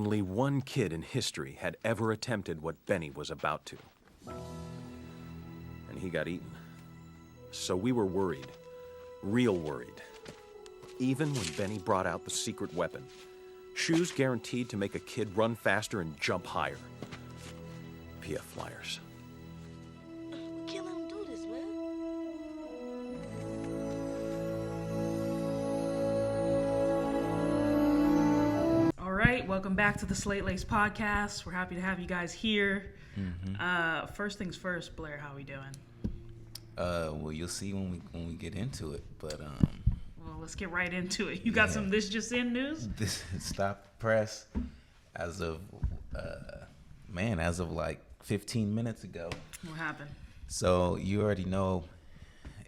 Only one kid in history had ever attempted what Benny was about to. And he got eaten. So we were worried. Real worried. Even when Benny brought out the secret weapon. Shoes guaranteed to make a kid run faster and jump higher. PF Flyers. We can't let him do this, man. All right, welcome back to the Slate Laced podcast. We're happy to have you guys here. First things first, Blair, how we doing? Well, you'll see when we get into it, but Well, let's get right into it. You got some This Just In news? This stop press as of like 15 minutes ago. What happened? So you already know,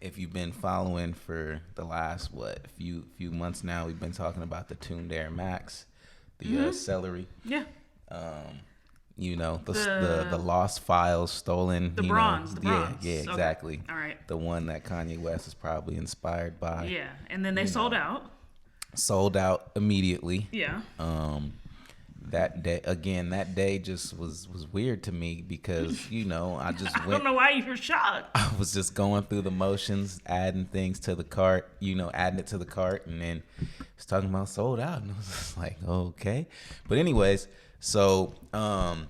if you've been following for the last few months now, we've been talking about the tuned Air Max, the celery. Yeah. You know, the lost files, stolen. The bronze. Yeah, exactly. Okay. All right. The one that Kanye West is probably inspired by. Yeah, and then they sold out. Sold out immediately. Yeah. That day just was weird to me because, I just went. I don't know why you were shocked. I was just going through the motions, adding things to the cart, adding it to the cart, and then it's talking about sold out, and I was just like, okay. But anyways, so then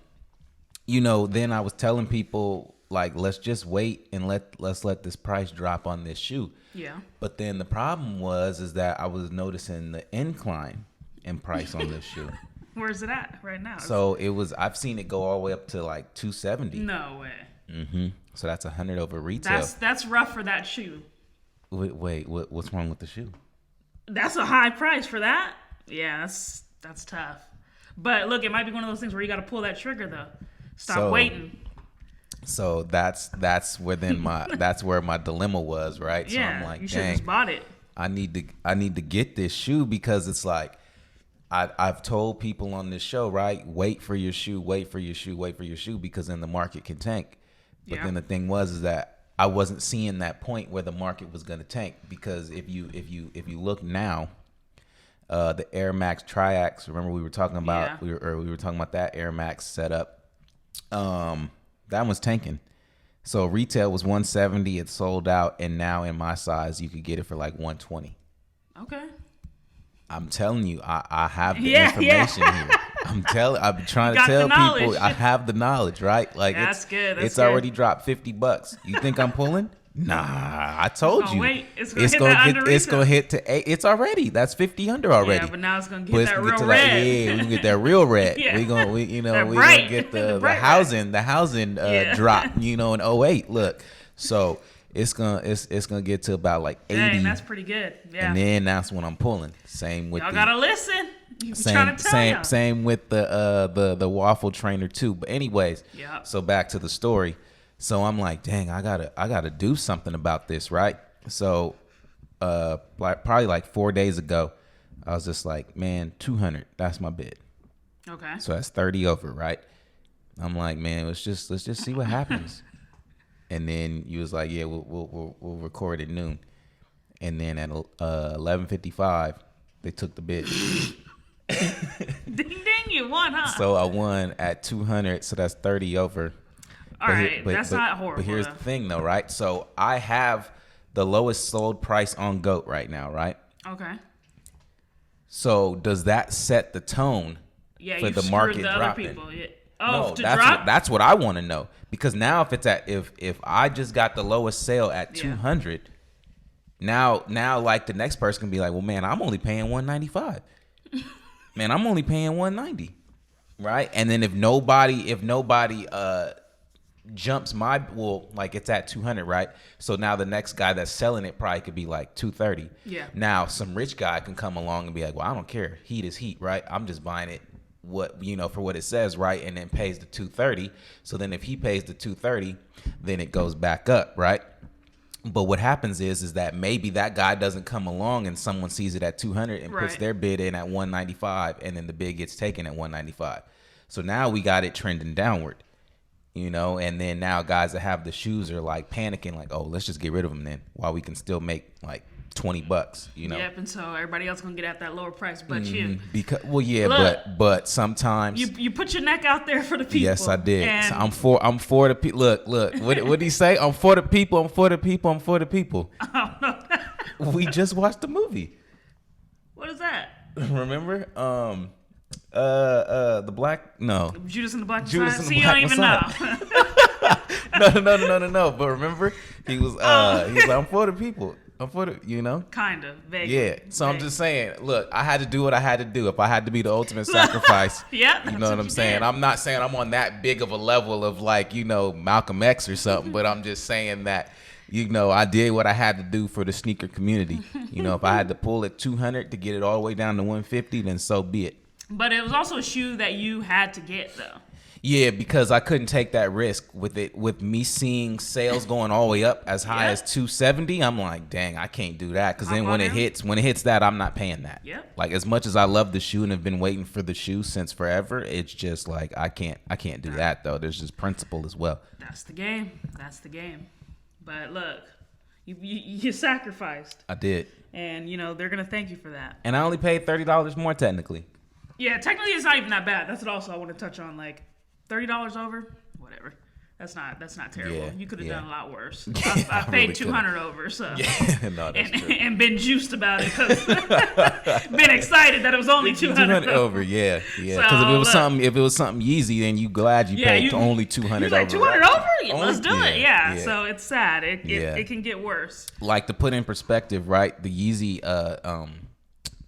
I was telling people, like, let's just wait and let's let this price drop on this shoe. Yeah. But then the problem is that I was noticing the incline in price on this shoe. Where's it at right now? So I've seen it go all the way up to like $270. No way. So that's $100 over retail. That's rough for that shoe. Wait, what's wrong with the shoe? That's a high price for that. Yeah, that's tough. But look, it might be one of those things where you got to pull that trigger though. Stop waiting. So that's where my dilemma was, right? Yeah, so I'm like, you should have just bought it. I need to get this shoe because it's like I've told people on this show, right? Wait for your shoe, because then the market can tank. But then the thing is that I wasn't seeing that point where the market was going to tank, because if you look now, the Air Max Triax, remember we were talking about we were talking about that Air Max setup. That one's tanking. So retail was $170, it sold out, and now in my size you could get it for like $120. Okay. I'm telling you, I have the information here. I'm trying to tell people I have the knowledge, right? Like that's good. It's already dropped $50. You think I'm pulling? Nah, I told you. Wait, it's gonna hit to 8. It's already. That's 50 under already. Yeah, but now it's gonna get that real red. We're gonna get that real red. Yeah. We're gonna get the housing drop. In 08. Look, so it's gonna get to about like 80. Dang, that's pretty good. Yeah. And then that's when I'm pulling. Same with y'all gotta listen. Same with the waffle trainer too. But anyways, so back to the story. So I'm like, dang, I gotta do something about this, right? So probably like 4 days ago, I was just like, man, 200, that's my bid. Okay. So that's 30 over, right? I'm like, man, let's just see what happens. And then you was like, yeah, we'll record at noon. And then at 11:55, they took the bid. Ding ding, you won, huh? So I won at 200, so that's 30 over. All right, that's not horrible. But here's the thing, though, right? So I have the lowest sold price on GOAT right now, right? Okay. So does that set the tone for the market dropping? No, that's what I want to know. Because now if I just got the lowest sale at 200, now like the next person can be like, well, man, I'm only paying $195. Man, I'm only paying $190, right? And then if nobody jumps like it's at 200, right? So now the next guy that's selling it probably could be like 230. Yeah. Now some rich guy can come along and be like, well, I don't care. Heat is heat, right? I'm just buying it for what it says, right? And then pays the 230. So then if he pays the 230, then it goes back up, right? But what happens is that maybe that guy doesn't come along and someone sees it at 200 and puts their bid in at 195, and then the bid gets taken at 195. So now we got it trending downward. And then now guys that have the shoes are like panicking, like, oh, let's just get rid of them then, while we can still make like $20, you know. Yep, and so everybody else gonna get at that lower price, but you. Because yeah, Look, but sometimes you put your neck out there for the people. yes, I did. And So I'm for the people. Look, what did he say? I'm for the people. I'm for the people. I'm for the people. I don't know. We just watched the movie. What is that? Remember? The black Judas and the Black Judas Messiah? and the See, you Black don't even Messiah. know. No. But remember, he was like, I'm for the people. I'm for the, you know. Kind of vague. Yeah. So I'm just saying, look, I had to do what I had to do. If I had to be the ultimate sacrifice, yeah, you know what I'm saying. Did. I'm not saying I'm on that big of a level of like, you know, Malcolm X or something, but I'm just saying that, you know, I did what I had to do for the sneaker community. You know, if I had to pull it 200 to get it all the way down to 150, then so be it. But it was also a shoe that you had to get, though. Yeah, because I couldn't take that risk with it. With me seeing sales going all the way up as high as 270, I'm like, dang, I can't do that. Because then when it hits that, I'm not paying that. Yep. Like as much as I love the shoe and have been waiting for the shoe since forever, it's just like I can't do that though. There's just principle as well. That's the game. But look, you sacrificed. I did. And, you know, they're going to thank you for that. And I only paid $30 more technically. Yeah, technically it's not even that bad. That's what also I want to touch on. Like, $30 over, whatever. That's not terrible. Yeah, you could have done a lot worse. I I paid really $200 over, so Yeah, no, that's true. and been juiced about it because been excited that it was only $200 over. Yeah. Because So, if it was something Yeezy, then you glad you paid only $200 You're like, over. $200 over? Let's do it. Yeah. So it's sad. It can get worse. Like to put in perspective, right? The Yeezy,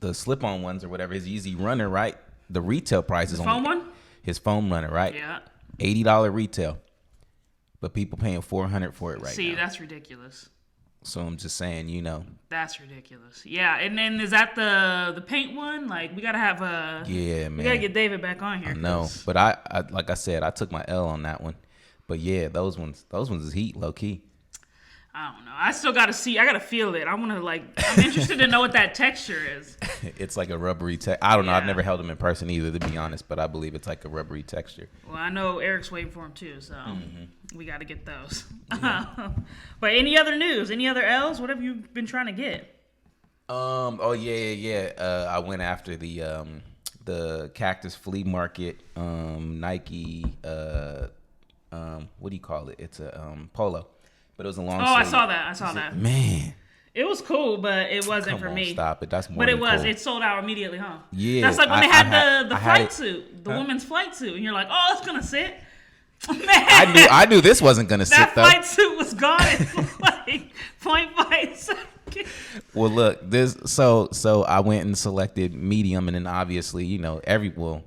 the slip-on ones or whatever, his Yeezy Runner, right? The retail price is The foam one? His foam runner, right? Yeah. $80 retail, but people paying $400 for it right now. See, that's ridiculous. So I'm just saying, you know. That's ridiculous. Yeah, and then is that the paint one? Like we gotta have a. Yeah, man. We gotta get David back on here. No, but I like I said, I took my L on that one. But yeah, those ones is heat, low key. I don't know. I still gotta see. I gotta feel it. I'm interested to know what that texture is. It's like a rubbery texture. I don't know. Yeah. I've never held them in person either, to be honest. But I believe it's like a rubbery texture. Well, I know Eric's waiting for him too, so we got to get those. Yeah. But any other news? Any other L's? What have you been trying to get? Oh yeah. I went after the Cactus Flea Market Nike. What do you call it? It's a polo, but it was a long. Oh, I saw that. Man. It was cool, but it wasn't for me. Stop it. That's more. But it was. Cool. It sold out immediately, huh? Yeah. That's like when they had the flight it, suit, the women's flight suit, and you're like, oh, it's gonna sit. Man, I knew this wasn't gonna sit though. That flight suit was gone in like 0.5 seconds. Well, look, so I went and selected medium, and then obviously, you know,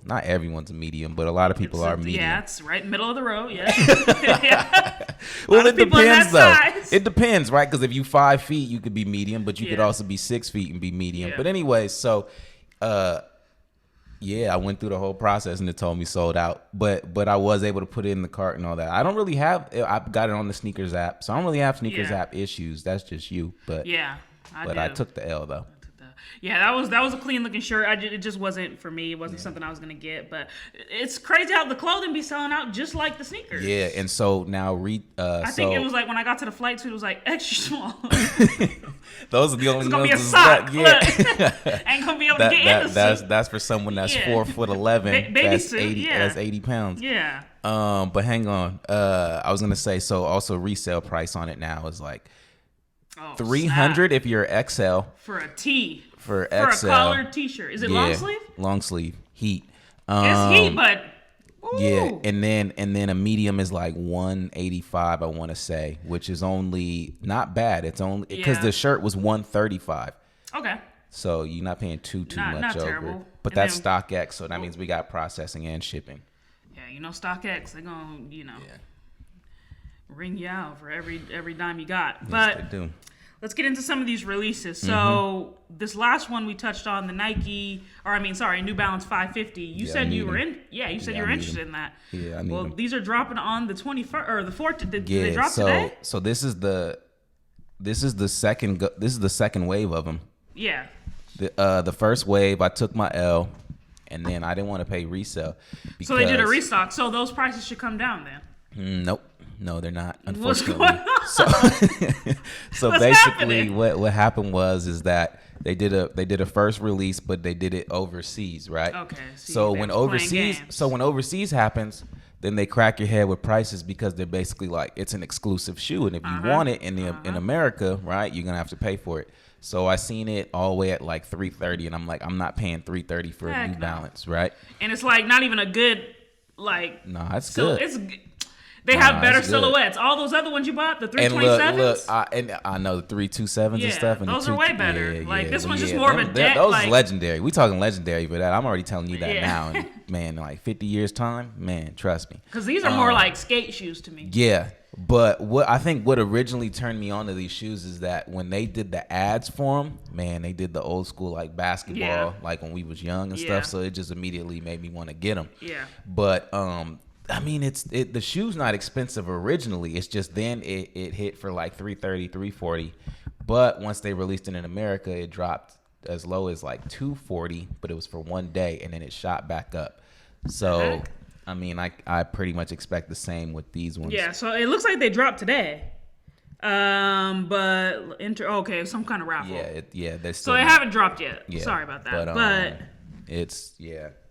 not everyone's a medium, but a lot of people are medium. Yeah, it's right middle of the road. Yeah. Well, it depends though. Size. It depends, right? Because if you 5 feet, you could be medium, but you could also be 6 feet and be medium. Yeah. But anyway, so I went through the whole process and it told me sold out. But I was able to put it in the cart and all that. I don't really have. I've got it on the sneakers app, so I don't really have sneakers app issues. That's just you. But yeah, I took the L though. Yeah, that was a clean looking shirt. It just wasn't for me. It wasn't something I was gonna get. But it's crazy how the clothing be selling out just like the sneakers. Yeah, and so now I think it was like when I got to the flight suit, it was like extra small. Those are the only ones. It's gonna be a sock. Yeah. Ain't gonna be able to get in the suit. That's for someone that's 4'11". That's suit, 80. That's 80 pounds. Yeah. But hang on. I was gonna say, so also resale price on it now is like $300 if you're XL for a tee. For XL. For a collared t-shirt. Is it long sleeve? Long sleeve. Heat. It's heat, but ooh. Yeah, and then a medium is like $185, I want to say, which is only not bad. It's only because the shirt was $135. Okay. So you're not paying too much not over. Terrible. But and that's StockX, so that means we got processing and shipping. Yeah, you know StockX, they're gonna ring you out for every dime you got. Yes, but they do. Let's get into some of these releases. So this last one we touched on, the New Balance 550. You said you were in. Yeah, you said you were interested in that. Yeah, I need them. These are dropping on the 21st or the 14th. Did they drop today? So this is the second wave of them. Yeah. The first wave, I took my L, and then I didn't want to pay resale. So they did a restock. So those prices should come down then. Nope. No, they're not. What's Unfortunately. going on? So What's basically, happening? what happened is that they did a first release, but they did it overseas, right? Okay, So they when was playing overseas, games. so when overseas happens, then they crack your head with prices because they're basically like it's an exclusive shoe, and if you want it in America, right, you're gonna have to pay for it. So I seen it all the way at like $330, and I'm like, I'm not paying $330 for a Heck New no. Balance, right? And it's like not even a good like. No, that's So good. it's. They have better it's good. silhouettes. All those other ones you bought, the And look, 327s. I know the 327s Yeah, and stuff. And those the are way better. Like, this one's just yeah, more of a deck, Those like- is legendary. We talking legendary for that. I'm already telling you that Yeah. now. And man, like 50 years time, man, trust me. Because these are more like skate shoes to me. Yeah, but what originally turned me on to these shoes is that when they did the ads for them, man, they did the old school like basketball, Yeah. like when we was young and Yeah. stuff. So it just immediately made me want to get them. Yeah. But I mean, the shoe's not expensive originally. It's just then it hit for like $330, $340. But once they released it in America, it dropped as low as like $240. But it was for one day, and then it shot back up. So Heck? I mean, I pretty much expect the same with these ones. Yeah, so it looks like they dropped today. But okay, some kind of raffle. Yeah, they're So still. they haven't dropped yet. Yeah, Sorry about that. But it's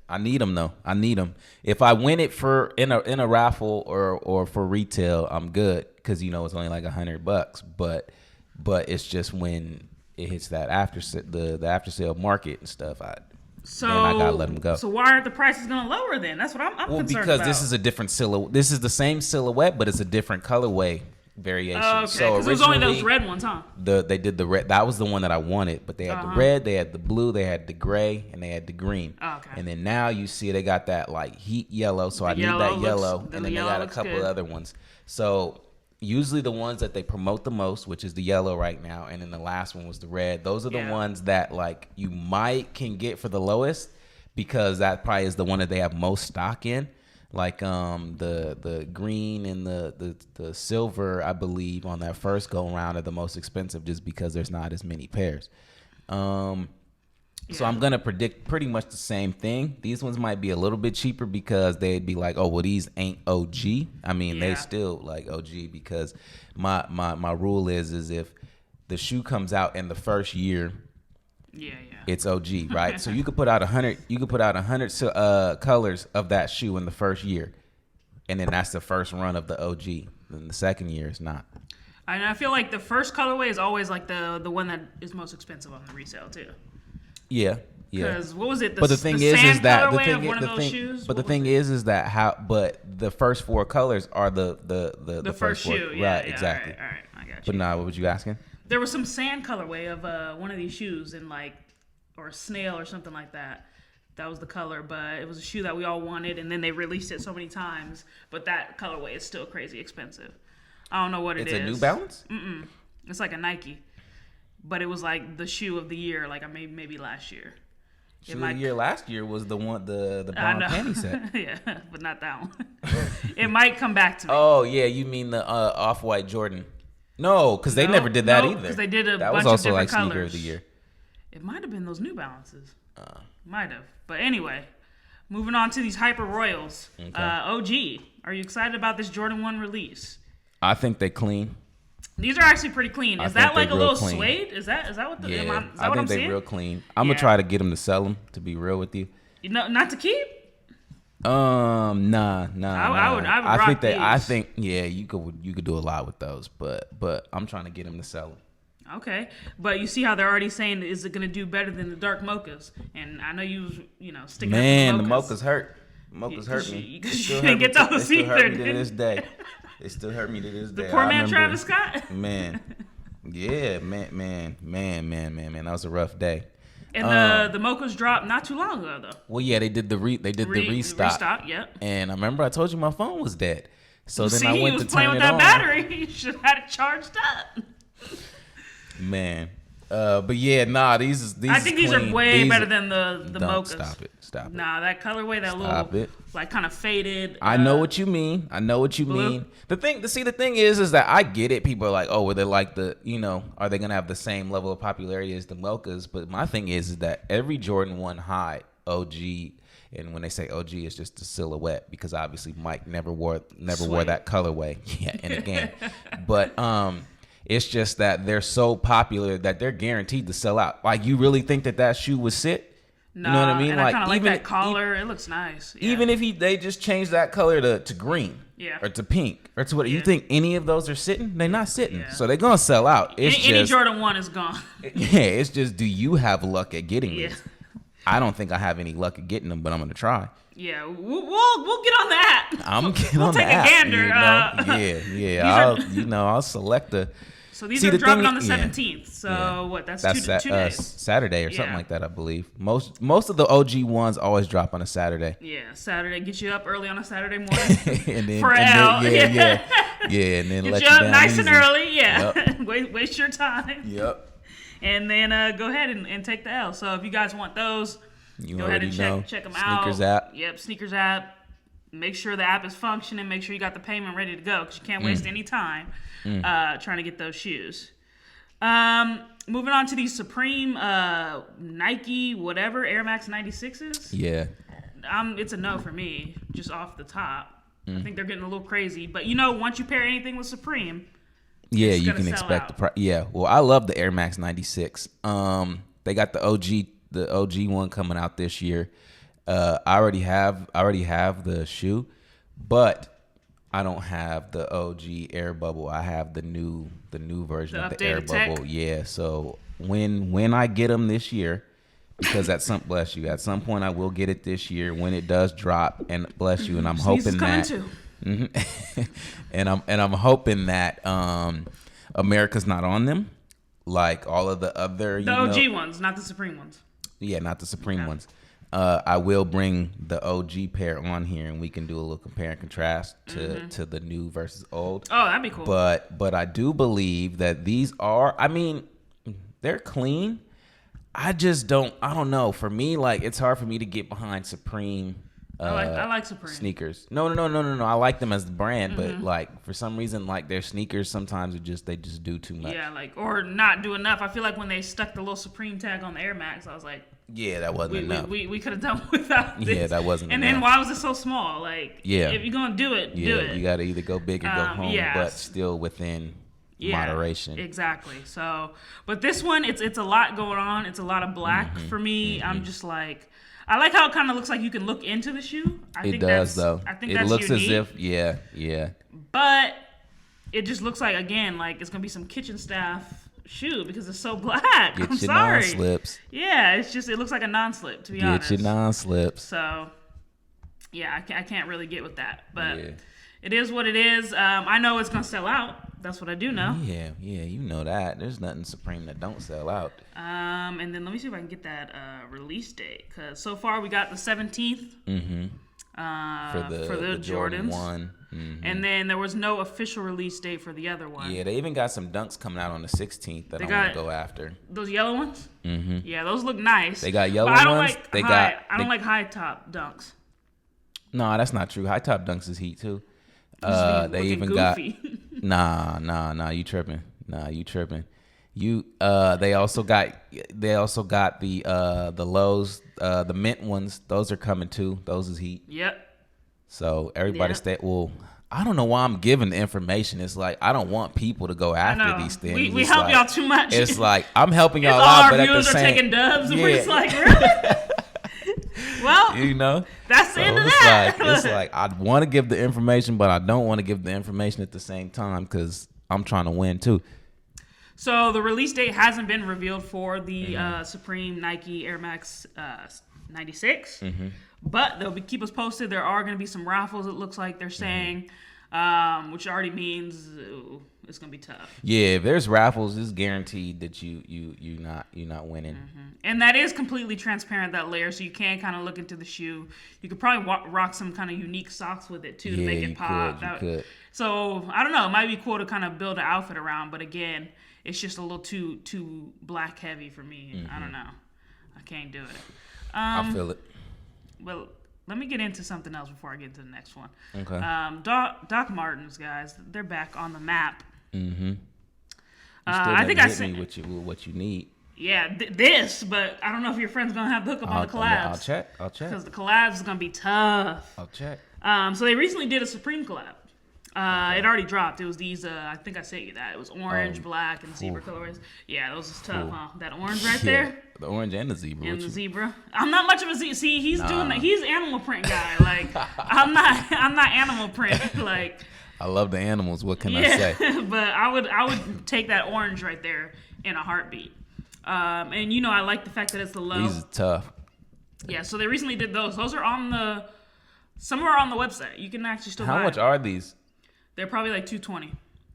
I need them though. I need them. If I win it for in a raffle or for retail, I'm good because it's only like $100. But it's just when it hits that the after sale market and stuff. Then I gotta let them go. So why aren't the prices gonna lower then? That's what I'm concerned because about. this is a different silhouette. This is the same silhouette, but it's a different colorway variation. Okay, So because it was only originally, those red ones, huh? they did the red. That was the one that I wanted, but they had the red, they had the blue, they had the gray, and they had the green. Oh, okay. And then now you see they got that like heat yellow, so I need yellow that looks- yellow, the and then they yellow got a looks couple good. of other ones. So usually the ones that they promote the most, which is the yellow right now, and then the last one was the red. Those are the ones that like you can get for the lowest because that probably is the one that they have most stock in. Like the green and the silver, I believe, on that first go around are the most expensive just because there's not as many pairs. So I'm gonna predict pretty much the same thing. These ones might be a little bit cheaper because they'd be like, oh well, these ain't OG. I mean, they still like OG because my rule is if the shoe comes out in the first year, it's OG, right? So you could put out 100. You could put out 100 colors of that shoe in the first year, and then that's the first run of the OG. Then the second year is not. And I feel like the first colorway is always like the one that is most expensive on the resale too. Yeah. Because what was it? But the thing the is sand that the colorway thing of one of those thing, shoes? but the What thing was is that how. But the first four colors are the the first four. shoe? Right? Yeah, Exactly. All right, I got you. But nah, what was you asking? There was some sand colorway of one of these shoes in like, or a snail or something like that. That was the color, but it was a shoe that we all wanted, and then they released it so many times. But that colorway is still crazy expensive. I don't know what it is. It's a New Balance. It's like a Nike, but it was like the shoe of the year, like maybe last year. Shoe of the year last year was the one the I brown know. panty set. Yeah, but not that one. It might come back to me. Oh yeah, you mean the off-white Jordan? No, because they never did that either. Because they did a that bunch was also of like different sneaker colors. of the year. It might have been those New Balances. Might have. But anyway, moving on to these Hyper Royals. Okay. OG, are you excited about this Jordan 1 release? I think they clean. These are actually pretty clean. I Is think that like they a real little clean. suede? Is that what the Yeah, is that I what think I'm they seeing? real clean. I'm Yeah. gonna try to get them to sell them. To be real with you. You know, not to keep? Nah. I would I rock think that I these. think you could do a lot with those, but I'm trying to get them to sell them. Okay, but you see how they're already saying, is it going to do better than the dark mochas? And I know you sticking Man, up the the mochas hurt. Mochas hurt me. They You still didn't hurt get me those they still hurt either, me to did this day. They still hurt me to this day. The poor I man remember- Travis Scott. Man, yeah, man. That was a rough day. And the mochas dropped not too long ago though. Well, yeah, they did the restock. Restock, yep. And I remember I told you my phone was dead. So then See, I he went was to playing turn with it that on. battery. He should have had it charged up. Man. But yeah, nah, these I think these are clean. way These better are- than the Don't mochas. Stop it. Nah, that colorway, that Stop little it. like kind of faded. I know what you mean. blue. The thing is that I get it. People are like, oh, well, they're like are they gonna have the same level of popularity as the mochas? But my thing is that every Jordan 1 high OG And when they say OG, it's just a silhouette because obviously Mike never wore that colorway. Yeah, and again, but it's just that they're so popular that they're guaranteed to sell out. Like, you really think that shoe would sit? No, you know what I mean? And I kind of like that collar. It looks nice. Yeah. Even if they just changed that color to green, or to pink, or to what, you think any of those are sitting? They're not sitting, so they're gonna sell out. Any Jordan 1 is gone. Yeah, it's just, do you have luck at getting these? I don't think I have any luck at getting them, but I'm gonna try. Yeah, we'll get on that. We'll take a gander. I'll select a. So these are dropping on the 17th. So what? That's 2 days. Saturday or something like that, I believe. Most of the OG ones always drop on a Saturday. Yeah, Saturday. Get you up early on a Saturday morning. And then, for L. Yeah, and then get let you you up down nice easy. and early. Yeah, Yep. waste your time. Yep. And then go ahead and take the L. So if you guys want those, go ahead and check them out. Sneakers app. Yep, Sneakers app. Make sure the app is functioning. Make sure you got the payment ready to go because you can't waste any time trying to get those shoes. Moving on to these Supreme Nike whatever Air Max 96s. Yeah. It's a no for me, just off the top. I think they're getting a little crazy, but once you pair anything with Supreme, yeah, you can expect the price. Yeah, well, I love the Air Max 96. They got the OG one coming out this year. I already have the shoe, but I don't have the OG Air Bubble. I have the new version of the Air Bubble. Tech. Yeah. So when I get them this year, because at some point I will get it this year when it does drop, and bless you, and I'm hoping that. and I'm hoping that America's not on them, like all of the other OG ones, not the Supreme ones. Yeah, not the Supreme ones. I will bring the OG pair on here, and we can do a little compare and contrast to the new versus old. Oh, that'd be cool. But I do believe that these are. I mean, they're clean. I don't know. For me, like, it's hard for me to get behind Supreme. I like Supreme sneakers. No. I like them as the brand, but like for some reason, like their sneakers sometimes they just do too much. Yeah, like, or not do enough. I feel like when they stuck the little Supreme tag on the Air Max, I was like, yeah, that wasn't enough. We could have done without this. Yeah, that wasn't and enough. And then why was it so small? Like, if you're gonna do it, do it. You got to either go big or go home, but still within moderation. Exactly. So, but this one, it's a lot going on. It's a lot of black for me. I'm just like, I like how it kind of looks like you can look into the shoe. I think that's as if, yeah. But it just looks like, again, like it's gonna be some kitchen staff shoe because it's so black. Get I'm your sorry. non-slips. Yeah, it looks like a non-slip, to be honest. Get your non-slips. So, yeah, I can't really get with that, but it is what it is. I know it's gonna sell out. That's what I do know. Yeah, you know that. There's nothing Supreme that don't sell out. And then let me see if I can get that release date, because so far we got the 17th for the Jordan Jordans. 1. And then there was no official release date for the other one. Yeah, they even got some dunks coming out on the 16th that I want to go after. Those yellow ones? Yeah, those look nice. They got yellow ones. I don't like high top dunks. No, that's not true. High top dunks is heat too. They even goofy. got nah. You tripping? They also got the lows, the mint ones. Those are coming too. Those is heat. Yep. So everybody stay. Well, I don't know why I'm giving the information. It's like I don't want people to go after these things. We help y'all too much. It's like I'm helping y'all all out, our but at the viewers are same taking dubs, and we're just like, really? Well, that's the end of that. It's like I want to give the information, but I don't want to give the information at the same time because I'm trying to win too. So the release date hasn't been revealed for the Supreme Nike Air Max 96, but they'll keep us posted. There are going to be some raffles, it looks like they're saying, which already means it's going to be tough. Yeah, if there's raffles, it's guaranteed that you're not winning. And that is completely transparent, that layer, so you can kind of look into the shoe. You could probably rock some kind of unique socks with it too to make it pop. You could. So I don't know. It might be cool to kind of build an outfit around, but again, it's just a little too black heavy for me. I don't know. I can't do it. I feel it. Well, let me get into something else before I get into the next one. Okay. Doc Martens, guys, they're back on the map. You still I think hit I sent me with what you need. Yeah, this, but I don't know if your friend's gonna have the hook up on the collabs. I'll check. Because the collabs is gonna be tough. I'll check. So they recently did a Supreme collab. It already dropped. It was these. I think I sent you that. It was orange, black, and zebra colorways. Yeah, those is tough, huh? That orange right there. The orange and the zebra. And the zebra. I'm not much of a zebra. See, he's doing that. He's animal print guy. Like I'm not animal print. Like I love the animals. What can I say? But I would take that orange right there in a heartbeat. And I like the fact that it's the low. These are tough. Yeah, so they recently did those. Those are somewhere on the website. You can actually still buy How much are these? They're probably like $220,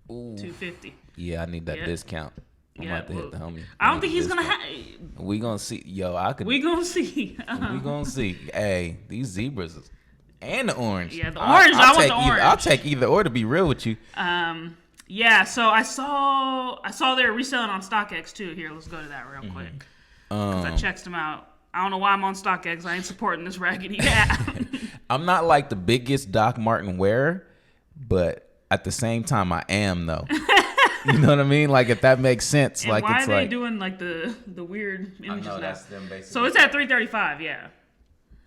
Ooh. $250. Yeah, I need that discount. I'm about to hit the homie. I don't think he's gonna have. We gonna see. Yo, We gonna see. We gonna see. Hey, these zebras and the orange. Yeah, the orange. I want the orange. I'll take either or. To be real with you. Yeah. So I saw they're reselling on StockX too. Here, let's go to that real quick. Because I checked them out. I don't know why I'm on StockX. I ain't supporting this raggedy app. I'm not like the biggest Doc Martin wearer, but at the same time, I am though. You know what I mean? Like if that makes sense. And like why it's are they like doing like the weird images I know, now? that's them basically. So it's at $335. Yeah.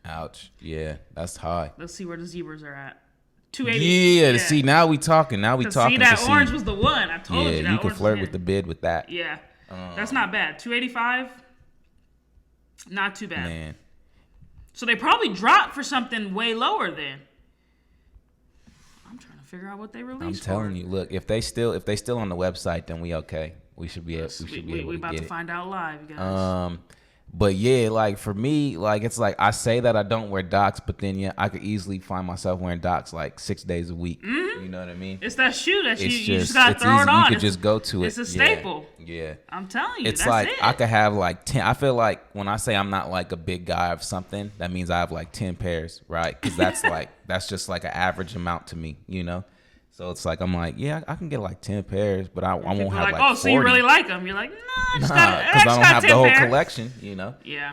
Ouch. Yeah, that's high. Let's see where the zebras are at. $280. Yeah. See, now we talking. Now we talking. See, that orange was the one. I told you. Yeah, you can flirt with the bid with that. Yeah. That's not bad. $285. Not too bad. Man. So they probably dropped for something way lower then. I'm trying to figure out what they released. I'm telling you, look, if they still on the website, then we okay. We should be able to get it. We about to find out live, guys. But yeah, like for me, like it's like I say that I don't wear Docs, but then yeah, I could easily find myself wearing Docs like 6 days a week. Mm-hmm. You know what I mean? It's that shoe that you just gotta throw easy. it on. You could just go to it. It's a staple. Yeah. I'm telling you, it's that's like it. I could have like 10. I feel like when I say I'm not like a big guy of something, that means I have like 10 pairs, right? Because that's like that's just like an average amount to me, you know. So it's like I'm like, yeah, I can get like 10 pairs, but I won't have like 40. So you really like them? You're like, nah, because I don't have the whole collection, you know. Yeah.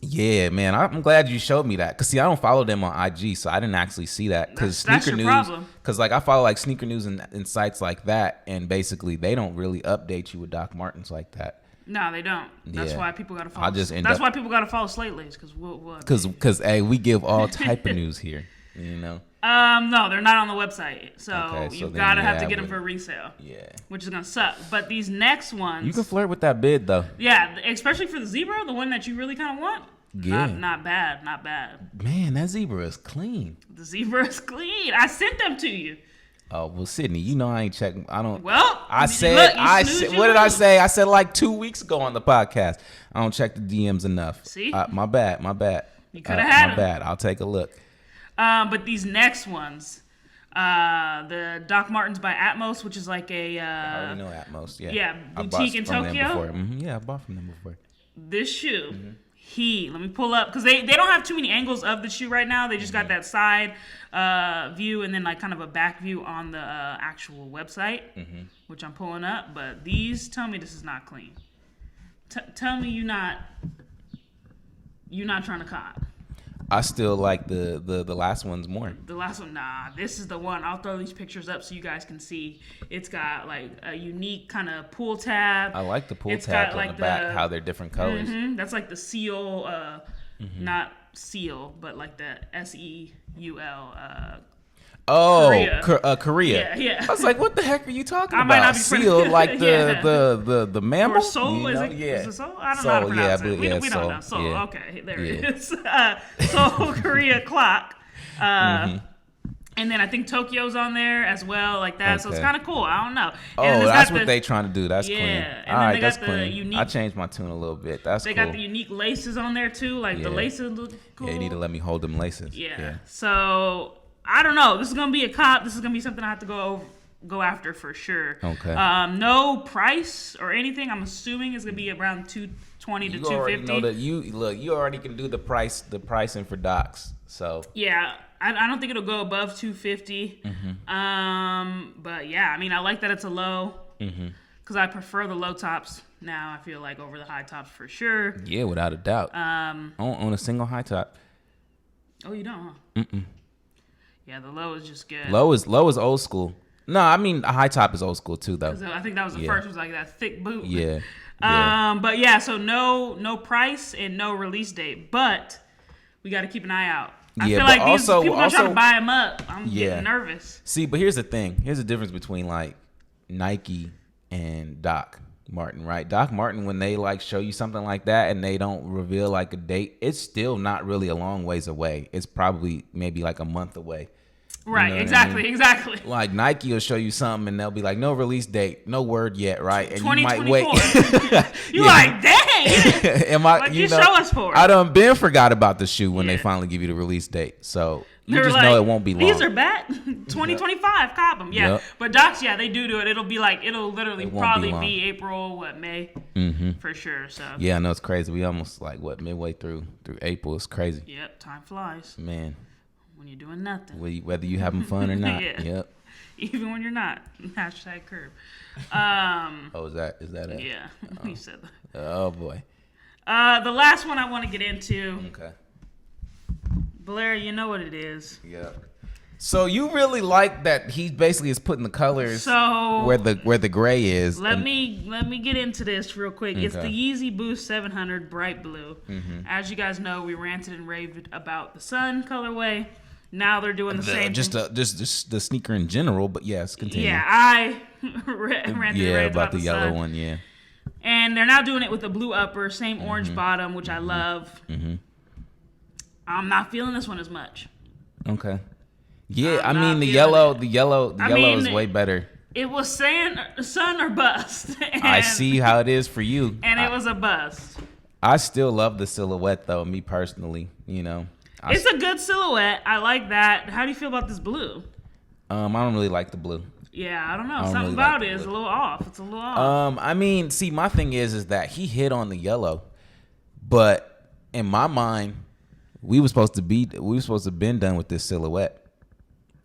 Yeah, man, I'm glad you showed me that. Cause see, I don't follow them on IG, so I didn't actually see that. Cause that's sneaker your news, problem. Cause like I follow like sneaker news and sites like that, and basically they don't really update you with Doc Martens like that. No, they don't. That's why people gotta follow. That's why people gotta follow Slate Laced, cause hey, we give all type of news here, you know. No, they're not on the website, so you gotta have to get them for resale. Yeah, which is gonna suck. But these next ones, you can flirt with that bid though. Yeah, especially for the zebra, the one that you really kind of want. Yeah, not bad. Man, that zebra is clean. The zebra is clean. I sent them to you. Oh well, Sydney, you know I ain't checking. I don't. Well, I said. What did I say? I said like 2 weeks ago on the podcast. I don't check the DMs enough. See, my bad. You could have had them. My bad. I'll take a look. But these next ones, the Doc Martens by Atmos, which is like a I already know Atmos. Yeah. Yeah, boutique in Tokyo. Yeah, I bought from them before. This shoe. Let me pull up because they don't have too many angles of the shoe right now. They just got that side view and then like kind of a back view on the actual website, which I'm pulling up. But these tell me this is not clean. Tell me you're not trying to cop. I still like the last ones more. The last one, nah. This is the one. I'll throw these pictures up so you guys can see. It's got like a unique kind of pull tab. I like the pull tabs on the back, how they're different colors. That's like the seal, not seal, but like the SEUL. Korea. Yeah. I was like, what the heck are you talking about? Might not be seal, like the mammal? Or soul, you know? is it soul? I don't know how to pronounce it. We don't know. Soul, okay, there it is. Seoul Korea clock. And then I think Tokyo's on there as well, like that. Okay. So it's kind of cool. I don't know. And that's what they trying to do. That's clean. And all right, that's clean. I changed my tune a little bit. That's cool. They got the unique laces on there too. Like the laces look cool. Yeah, you need to let me hold them laces. Yeah. So I don't know. This is gonna be a cop. This is gonna be something I have to go after for sure. Okay. No price or anything. I'm assuming it's gonna be around $220 to $250. You already know that. You already can do the pricing for Docs. So yeah, I don't think it'll go above $250. But yeah, I mean, I like that it's a low because I prefer the low tops now. I feel like over the high tops for sure. Yeah, without a doubt. I don't own a single high top. Oh, you don't, huh? Yeah, the low is just good. Low is old school. No, I mean a high top is old school too, though. I think that was the first. Was like that thick boot. Yeah. But yeah, so no price and no release date, but we got to keep an eye out. I feel like these people gonna try to buy them up. I'm getting nervous. See, but here's the thing. Here's the difference between like Nike and Doc Martin, right? Doc Martin, when they like show you something like that and they don't reveal like a date, it's still not really a long ways away. It's probably maybe like a month away. Right, you know exactly, I mean? Exactly. Like Nike will show you something and they'll be like, no release date, no word yet, right? And you might 2024. wait. You like, dang. Am I? Like, you know, show us for it. I done been forgot about the shoe when they finally give you the release date. So you just know it won't be long. These are back. 2025, cop them. Yeah. Yep. But Docs, they do it. It'll be like, it'll literally probably be April, May? For sure. So yeah, I know it's crazy. We almost like midway through April. It's crazy. Yep, time flies. Man. When you're doing nothing. Whether you having fun or not. Yeah. Yep. Even when you're not. Hashtag curb. Oh, is that it? Yeah. You said that. Oh boy. The last one I want to get into. Okay. Blair, you know what it is. Yeah. So you really like that he basically is putting the colors where the gray is. Let me get into this real quick. Okay. It's the Yeezy Boost 700 Bright Blue. As you guys know, we ranted and raved about the Sun colorway. Now they're doing the same. Just the sneaker in general, but yes, continue. Yeah, I ranted and raved about the yellow Sun. one. Yeah. And they're now doing it with the blue upper, same orange bottom, which I love. I'm not feeling this one as much. Okay. Yeah, I mean the yellow is way better. It was saying Sun or bust. I see how it is for you. And it was a bust. I still love the silhouette though, me personally, you know. It's a good silhouette. I like that. How do you feel about this blue? I don't really like the blue. Yeah, I don't know. Something about it is a little off. It's a little off. I mean, see, my thing is that he hit on the yellow, but in my mind, we were supposed to have been done with this silhouette.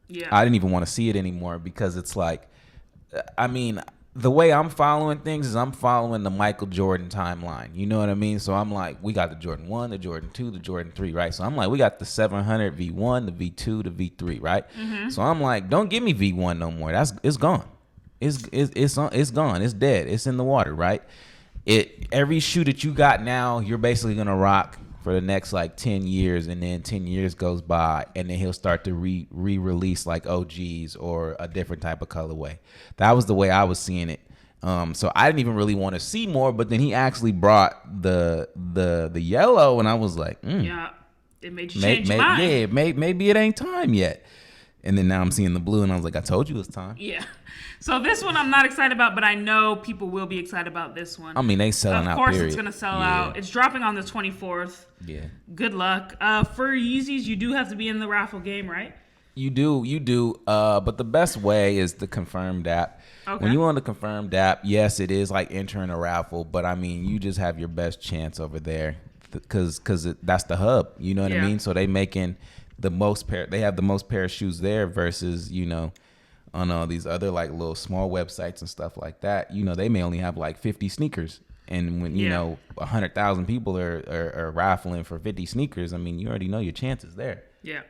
Yeah. I didn't even want to see it anymore because it's like, I mean, the way I'm following things is I'm following the Michael Jordan timeline. You know what I mean? So I'm like, we got the Jordan 1, the Jordan 2, the Jordan 3, right? So I'm like, we got the 700 V1, the V2, the V3, right? So I'm like, don't give me V1 no more. It's gone. It's gone. It's dead. It's in the water, right? Every shoe that you got now, you're basically gonna rock for the next like 10 years, and then 10 years goes by and then he'll start to re-release like OGs or a different type of colorway. That was the way I was seeing it. So I didn't even really want to see more, but then he actually brought the yellow and I was like, yeah, it made you change your mind. Yeah, maybe it ain't time yet. And then now I'm seeing the blue and I was like, I told you it's time. Yeah. So this one I'm not excited about, but I know people will be excited about this one. I mean, they selling out, Of course period. It's going to sell out. It's dropping on the 24th. Yeah. Good luck. For Yeezys, you do have to be in the raffle game, right? You do. But the best way is the confirmed app. Okay. When you on the confirmed app, yes, it is like entering a raffle, but I mean, you just have your best chance over there because that's the hub. You know what I mean? So they making the most they have the most pair of shoes there versus, you know, on all these other like little small websites and stuff like that. You know, they may only have like 50 sneakers. And when, you know, 100,000 people are raffling for 50 sneakers, I mean, you already know your chances there. Yeah.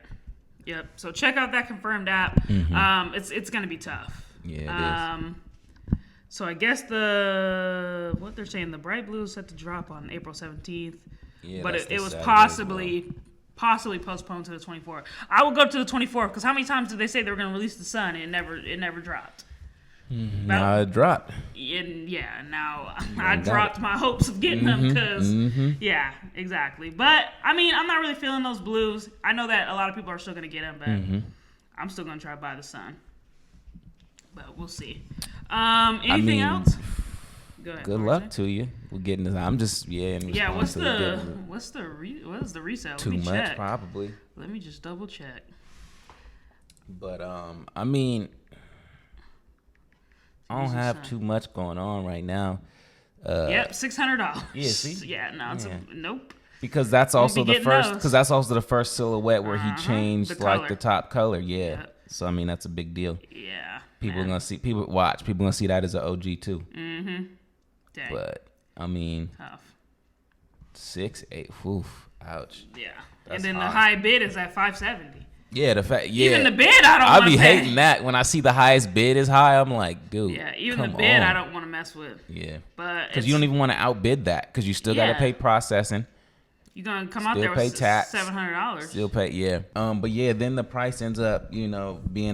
Yep. So check out that confirmed app. It's going to be tough. Yeah, it is. So I guess what they're saying, the bright blue is set to drop on April 17th. Yeah, but it was possibly postponed to the 24th. I will go to the 24th because how many times did they say they were going to release the Sun and it never dropped? Now it dropped. Now I dropped my hopes of getting them because, yeah, exactly. But, I mean, I'm not really feeling those blues. I know that a lot of people are still going to get them, but I'm still going to try to buy the Sun. But we'll see. Anything else? Go ahead. Good luck to you. We're getting this. I'm just, what is the resale? Too much, probably. Let me just double check. But, I mean, I don't have too much going on right now. $600. Yeah, see? Yeah, no, nope. Because that's also the first. Because that's also the first silhouette where he changed like the top color. Yeah. Yep. So I mean that's a big deal. Yeah. People are gonna see. People gonna see that as an OG too. Dang. But I mean, tough. 6, 8. Oof. Ouch. Yeah. That's and then harsh. The high bid is at $570. Yeah, the fact. Yeah, even the bid, I don't. I'll be pay. hating that when I see the highest bid is high. I'm like, dude. Yeah, even come the bid, on. I don't want to mess with. Yeah, but because you don't even want to outbid that because you still got to Yeah. pay processing. You're gonna come out Still there pay with tax. $700. Still pay, yeah. But yeah, then the price ends up, being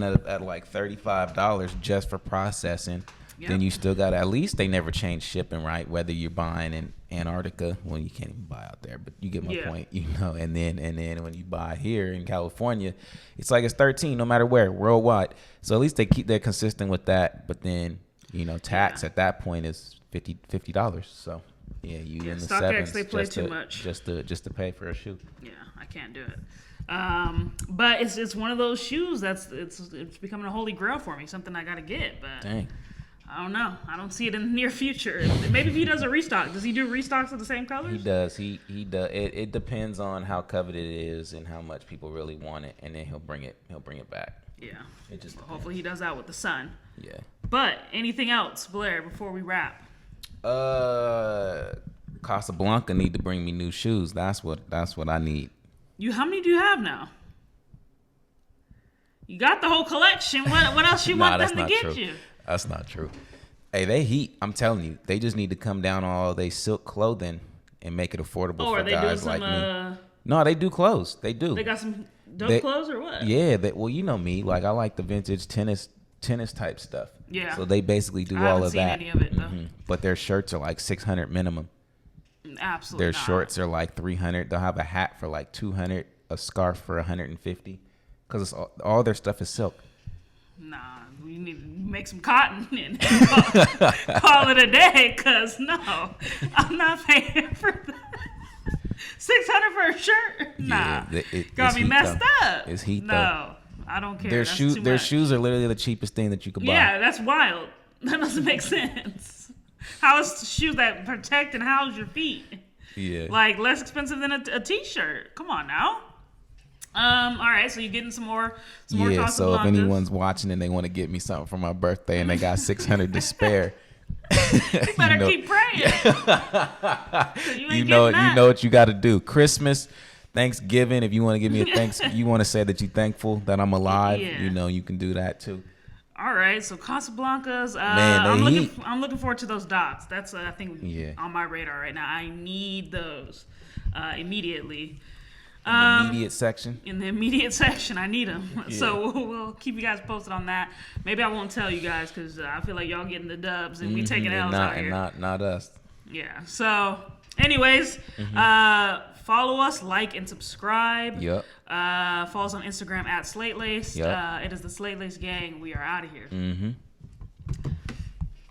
at like $35 just for processing. Yep. Then you still got, at least they never change shipping, right? Whether you're buying in Antarctica, well, you can't even buy out there, but you get my point, And then when you buy here in California, it's like it's 13 no matter where, worldwide. So at least they're consistent with that. But then tax at that point is $50. So. Yeah, you in the StockX, sevens they play too much. just to pay for a shoe. Yeah, I can't do it. But it's one of those shoes it's becoming a holy grail for me. Something I gotta get, but Dang. I don't know. I don't see it in the near future. Maybe if he does a restock, does he do restocks of the same colors? He does. He does. It depends on how coveted it is and how much people really want it, and then he'll bring it back. Yeah. It just hopefully he does that with the sun. Yeah. But anything else, Blair, before we wrap? Casablanca need to bring me new shoes. That's what I need. How many do you have now? You got the whole collection. What else you want them to get true. you? That's not true. Hey, they heat. I'm telling you, they just need to come down on all they silk clothing and make it affordable for guys like me. No, they do clothes. They do. They got some dope clothes or what? Yeah. Well, you know me. Like I like the vintage tennis type stuff. Yeah. So they basically do all of that. I haven't seen any of it though. But their shirts are like $600 minimum. Absolutely. Their not. shorts are like $300. They'll have a hat for like $200, a scarf for $150, because all their stuff is silk. Nah, we need to make some cotton and call it a day. Cause no, I'm not paying for that. $600 for a shirt? Nah, got me messed up. It's heat though. No, I don't care. Their shoes are literally the cheapest thing that you could buy. Yeah, that's wild. That doesn't make sense. How is shoes that protect and house your feet? Yeah. Like less expensive than a t-shirt. Come on now. All right, so you're getting some more Yeah, so if Casablancas. anyone's watching and they want to get me something for my birthday and they got $600 to spare, you better keep praying. you know what you got to do. Christmas, Thanksgiving, if you want to give me a thanks, you want to say that you're thankful that I'm alive, you can do that too. All right, so Casablancas. Man, I'm looking forward to those docs. That's I think on my radar right now. I need those immediately. In the immediate section. In the immediate section, I need them. Yeah. So we'll keep you guys posted on that. Maybe I won't tell you guys because I feel like y'all getting the dubs and we taking L's out here. Not us. Yeah. So, anyways, follow us, like, and subscribe. Yep. Follow us on Instagram at Slate Laced. Yep. It is the Slate Laced gang. We are out of here. Mm-hmm.